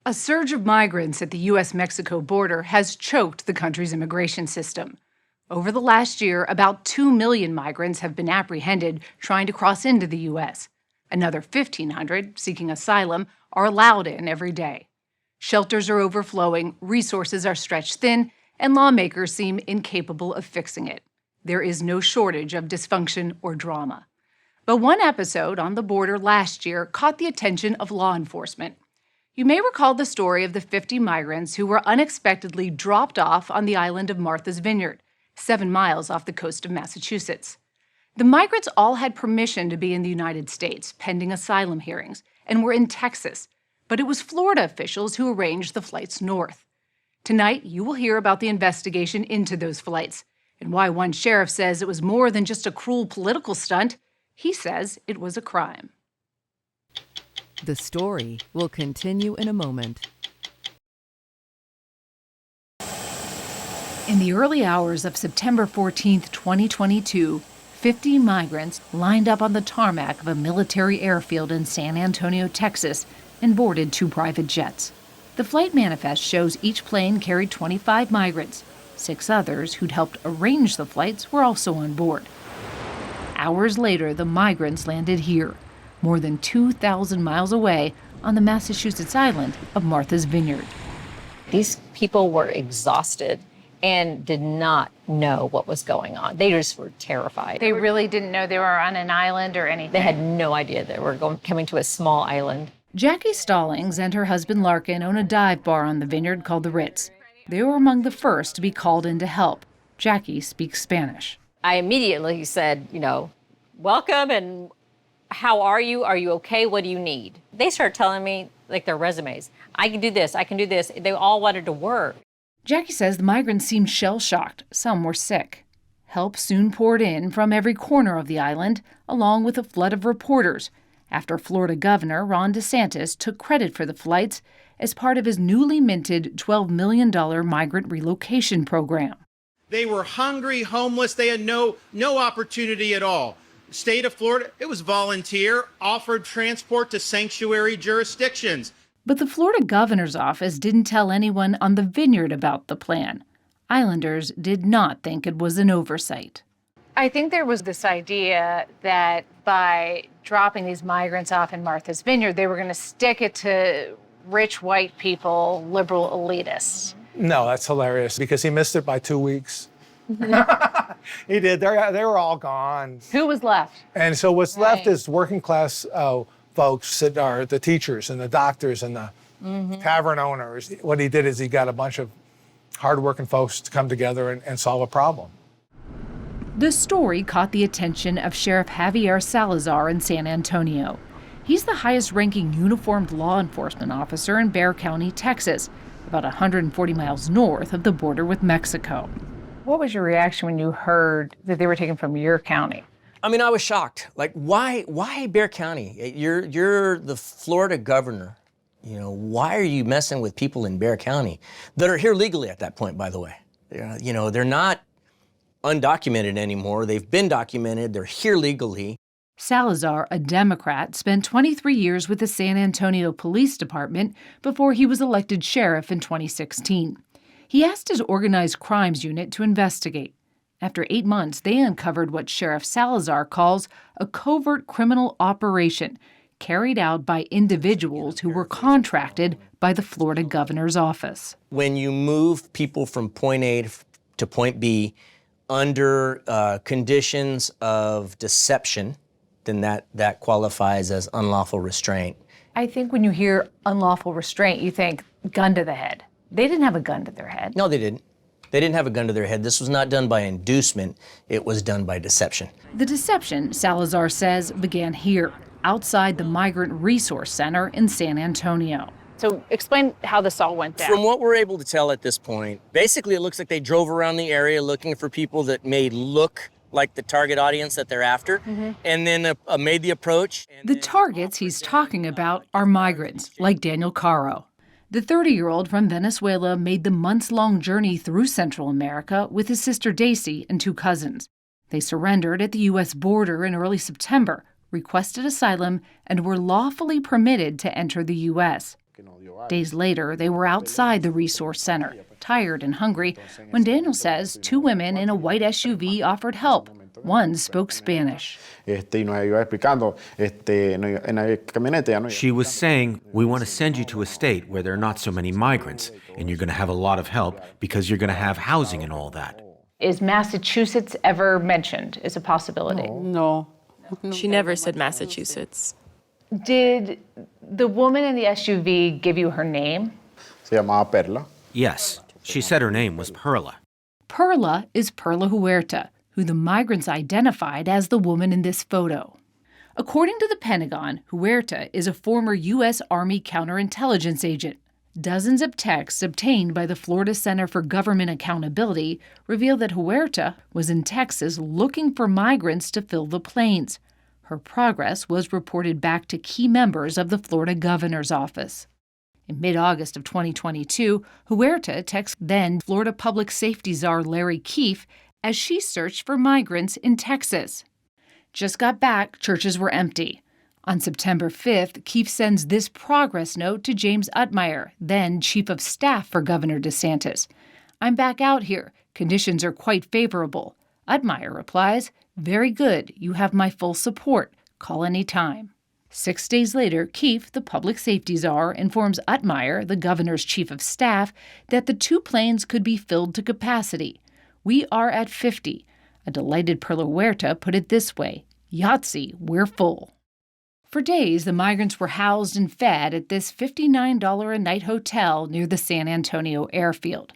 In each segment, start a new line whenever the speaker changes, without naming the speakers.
A surge of migrants at the U.S.-Mexico border has choked the country's immigration system. Over the last year, about 2 million migrants have been apprehended trying to cross into the U.S. Another 1,500 seeking asylum are allowed in every day. Shelters are overflowing, resources are stretched thin, and lawmakers seem incapable of fixing it. There is no shortage of dysfunction or drama. But one episode on the border last year caught the attention of law enforcement. You may recall the story of the 50 migrants who were unexpectedly dropped off on the island of Martha's Vineyard, 7 miles off the coast of Massachusetts. The migrants all had permission to be in the United States pending asylum hearings and were in Texas, but it was Florida officials who arranged the flights north. Tonight, you will hear about the investigation into those flights and why one sheriff says it was more than just a cruel political stunt. He says it was a crime.
The story will continue in a moment.
In the early hours of September 14, 2022, 50 migrants lined up on the tarmac of a military airfield in San Antonio, Texas, and boarded 2 private jets. The flight manifest shows each plane carried 25 migrants. 6 others who'd helped arrange the flights were also on board. Hours later, the migrants landed here, more than 2,000 miles away on the Massachusetts island of Martha's Vineyard.
These people were exhausted and did not know what was going on. They just were terrified.
They really didn't know they were on an island or anything.
They had no idea they were coming to a small island.
Jackie Stallings and her husband Larkin own a dive bar on the Vineyard called the Ritz. They were among the first to be called in to help. Jackie speaks Spanish.
I immediately said, welcome, and how are you? Are you okay? What do you need? They started telling me, their resumes. I can do this. I can do this. They all wanted to work.
Jackie says the migrants seemed shell-shocked. Some were sick. Help soon poured in from every corner of the island, along with a flood of reporters, after Florida Governor Ron DeSantis took credit for the flights as part of his newly minted $12 million migrant relocation program.
They were hungry, homeless. They had no opportunity at all. State of Florida, it was volunteer, offered transport to sanctuary jurisdictions.
But the Florida governor's office didn't tell anyone on the Vineyard about the plan. Islanders did not think it was an oversight.
I think there was this idea that by dropping these migrants off in Martha's Vineyard, they were going to stick it to rich white people, liberal elitists.
No, that's hilarious because he missed it by 2 weeks. He did. They were all gone.
Who was left?
And so what's left is working class folks that are the teachers and the doctors and the tavern owners. What he did is he got a bunch of hardworking folks to come together and solve a problem.
The story caught the attention of Sheriff Javier Salazar in San Antonio. He's the highest-ranking uniformed law enforcement officer in Bexar County, Texas, about 140 miles north of the border with Mexico.
What was your reaction when you heard that they were taken from your county?
I mean, I was shocked. Why Bexar County? You're the Florida governor. Why are you messing with people in Bexar County that are here legally at that point, by the way? They're not undocumented anymore. They've been documented. They're here legally.
Salazar, a Democrat, spent 23 years with the San Antonio Police Department before he was elected sheriff in 2016. He asked his organized crimes unit to investigate. After 8 months, they uncovered what Sheriff Salazar calls a covert criminal operation carried out by individuals who were contracted by the Florida governor's office.
When you move people from point A to point B under conditions of deception, then that qualifies as unlawful restraint.
I think when you hear unlawful restraint, you think gun to the head. They didn't have a gun to their head.
No, they didn't. They didn't have a gun to their head. This was not done by inducement. It was done by deception.
The deception, Salazar says, began here, outside the Migrant Resource Center in San Antonio.
So explain how this all went down.
From what we're able to tell at this point, basically it looks like they drove around the area looking for people that may look like the target audience that they're after, and then made the approach.
The targets he's talking about are migrants, like Daniel Caro. The 30-year-old from Venezuela made the months-long journey through Central America with his sister Daisy and 2 cousins. They surrendered at the U.S. border in early September, requested asylum, and were lawfully permitted to enter the U.S. Days later, they were outside the resource center, tired and hungry, when Daniel says 2 women in a white SUV offered help. One spoke Spanish.
She was saying, we want to send you to a state where there are not so many migrants, and you're going to have a lot of help because you're going to have housing and all that.
Is Massachusetts ever mentioned as a possibility?
No.
She never said Massachusetts.
Did the woman in the SUV give you her name?
Yes, she said her name was Perla.
Perla is Perla Huerta, who the migrants identified as the woman in this photo. According to the Pentagon, Huerta is a former U.S. Army counterintelligence agent. Dozens of texts obtained by the Florida Center for Government Accountability reveal that Huerta was in Texas looking for migrants to fill the planes. Her progress was reported back to key members of the Florida governor's office. In mid-August of 2022, Huerta texts then Florida Public Safety Czar Larry Keefe as she searched for migrants in Texas. Just got back, churches were empty. On September 5th, Keefe sends this progress note to James Utmeyer, then Chief of Staff for Governor DeSantis. I'm back out here. Conditions are quite favorable. Utmeyer replies, very good. You have my full support. Call any time. 6 days later, Keefe, the public safety czar, informs Utmeyer, the governor's chief of staff, that the 2 planes could be filled to capacity. We are at 50. A delighted Perla Huerta put it this way, Yahtzee, we're full. For days, the migrants were housed and fed at this $59 a night hotel near the San Antonio airfield.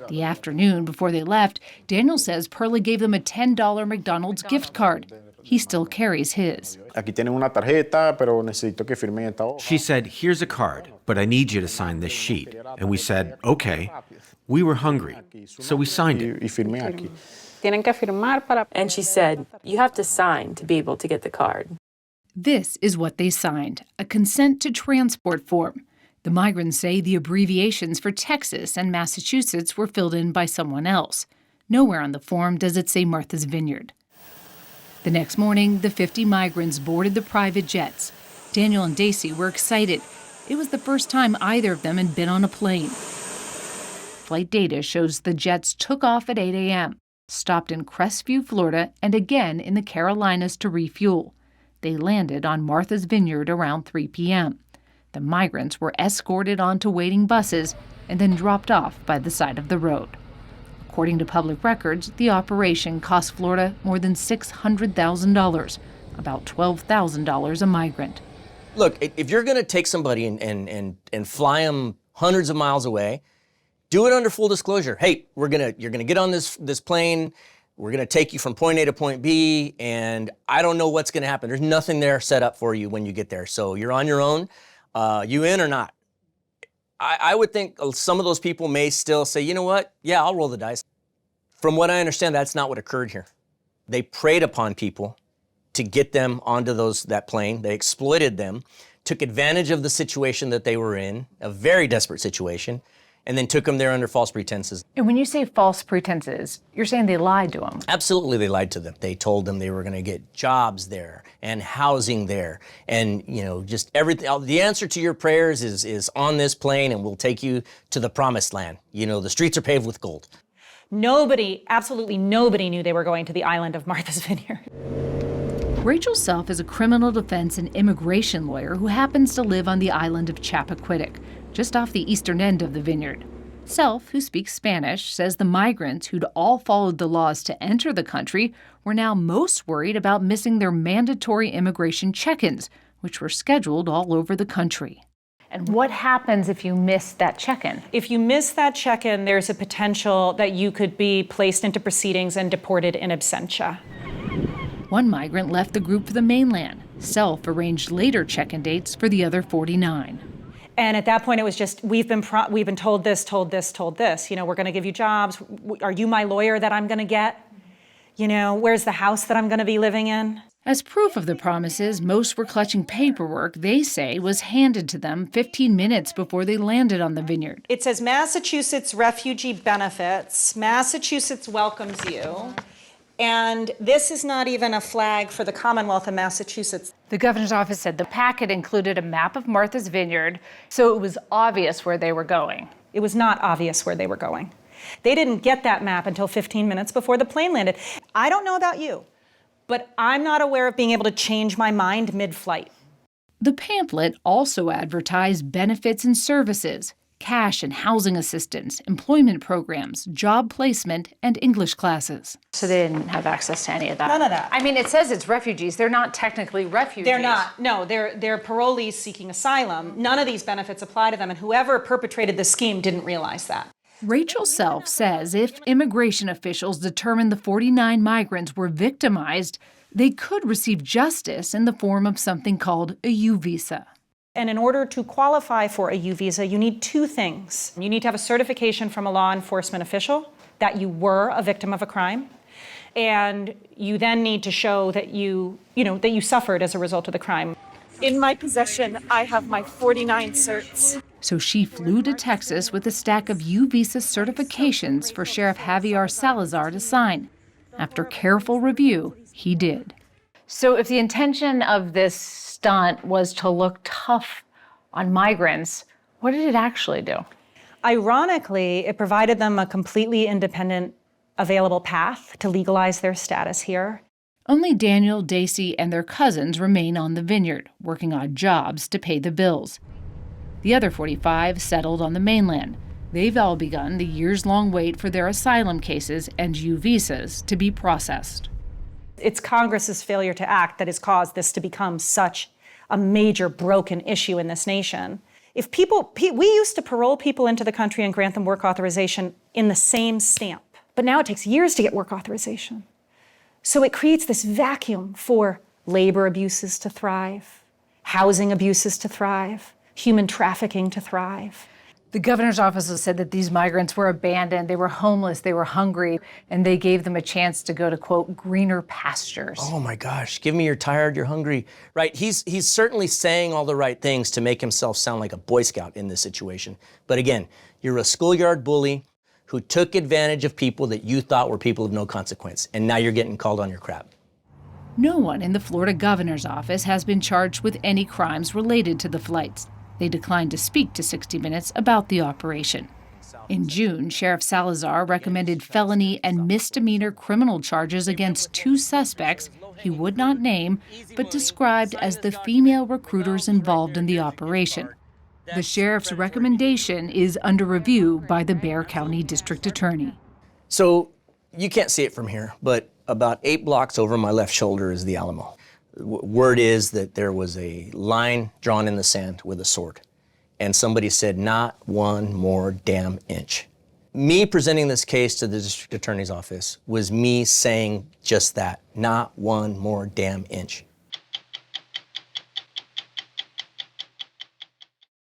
The afternoon before they left, Daniel says Perla gave them a $10 McDonald's gift card. He still carries his.
She said, here's a card, but I need you to sign this sheet. And we said, okay. We were hungry, so we signed it.
And she said, you have to sign to be able to get the card.
This is what they signed, a consent to transport form. The migrants say the abbreviations for Texas and Massachusetts were filled in by someone else. Nowhere on the form does it say Martha's Vineyard. The next morning, the 50 migrants boarded the private jets. Daniel and Daisy were excited. It was the first time either of them had been on a plane. Flight data shows the jets took off at 8 a.m., stopped in Crestview, Florida, and again in the Carolinas to refuel. They landed on Martha's Vineyard around 3 p.m. The migrants were escorted onto waiting buses and then dropped off by the side of the road. According to public records, the operation cost Florida more than $600,000, about $12,000 a migrant.
Look, if you're going to take somebody and fly them hundreds of miles away, do it under full disclosure. Hey, you're gonna get on this plane. We're gonna take you from point A to point B, and I don't know what's gonna happen. There's nothing there set up for you when you get there. So you're on your own. You in or not? I would think some of those people may still say, you know what? Yeah, I'll roll the dice. From what I understand, that's not what occurred here. They preyed upon people to get them onto that plane. They exploited them, took advantage of the situation that they were in, a very desperate situation, and then took them there under false pretenses.
And when you say false pretenses, you're saying they lied to them.
Absolutely, they lied to them. They told them they were going to get jobs there and housing there, and just everything. The answer to your prayers is on this plane, and we'll take you to the promised land. The streets are paved with gold.
Nobody, absolutely nobody knew they were going to the island of Martha's Vineyard.
Rachel Self is a criminal defense and immigration lawyer who happens to live on the island of Chappaquiddick, just off the eastern end of the vineyard. Self, who speaks Spanish, says the migrants who'd all followed the laws to enter the country were now most worried about missing their mandatory immigration check-ins, which were scheduled all over the country.
And what happens if you miss that check-in?
If you miss that check-in, there's a potential that you could be placed into proceedings and deported in absentia.
One migrant left the group for the mainland. Self arranged later check-in dates for the other 49.
And at that point, it was just, we've been told this. We're going to give you jobs. Are you my lawyer that I'm going to get? Where's the house that I'm going to be living in?
As proof of the promises, most were clutching paperwork they say was handed to them 15 minutes before they landed on the vineyard.
It says Massachusetts Refugee Benefits. Massachusetts welcomes you. And this is not even a flag for the Commonwealth of Massachusetts.
The governor's office said the packet included a map of Martha's Vineyard, so it was obvious where they were going.
It was not obvious where they were going. They didn't get that map until 15 minutes before the plane landed. I don't know about you, but I'm not aware of being able to change my mind mid-flight.
The pamphlet also advertised benefits and services, cash and housing assistance, employment programs, job placement, and English classes.
So they didn't have access to any of that?
None of that.
I mean, it says it's refugees. They're not technically refugees.
They're not. No, they're parolees seeking asylum. None of these benefits apply to them, and whoever perpetrated the scheme didn't realize that.
Rachel Self says if immigration officials determined the 49 migrants were victimized, they could receive justice in the form of something called a U visa.
And in order to qualify for a U visa, you need two things. You need to have a certification from a law enforcement official that you were a victim of a crime, and you then need to show that you suffered as a result of the crime.
In my possession, I have my 49 certs.
So she flew to Texas with a stack of U visa certifications for Sheriff Javier Salazar to sign. After careful review, he did.
So if the intention of this stunt was to look tough on migrants, what did it actually do?
Ironically, it provided them a completely independent, available path to legalize their status here.
Only Daniel, Daisy, and their cousins remain on the Vineyard, working odd jobs to pay the bills. The other 45 settled on the mainland. They've all begun the years-long wait for their asylum cases and U visas to be processed.
It's Congress's failure to act that has caused this to become such a major broken issue in this nation. If we used to parole people into the country and grant them work authorization in the same stamp, but now it takes years to get work authorization. So it creates this vacuum for labor abuses to thrive, housing abuses to thrive, human trafficking to thrive.
The governor's office has said that these migrants were abandoned, they were homeless, they were hungry, and they gave them a chance to go to, quote, greener pastures.
Oh my gosh, give me you're tired, you're hungry. Right, he's certainly saying all the right things to make himself sound like a Boy Scout in this situation. But again, you're a schoolyard bully who took advantage of people that you thought were people of no consequence, and now you're getting called on your crap.
No one in the Florida governor's office has been charged with any crimes related to the flights. They declined to speak to 60 Minutes about the operation. In June, Sheriff Salazar recommended felony and misdemeanor criminal charges against two suspects he would not name, but described as the female recruiters involved in the operation. The sheriff's recommendation is under review by the Bexar County District Attorney.
So you can't see it from here, but about 8 blocks over my left shoulder is the Alamo. Word is that there was a line drawn in the sand with a sword, and somebody said, not one more damn inch. Me presenting this case to the district attorney's office was me saying just that, not one more damn inch.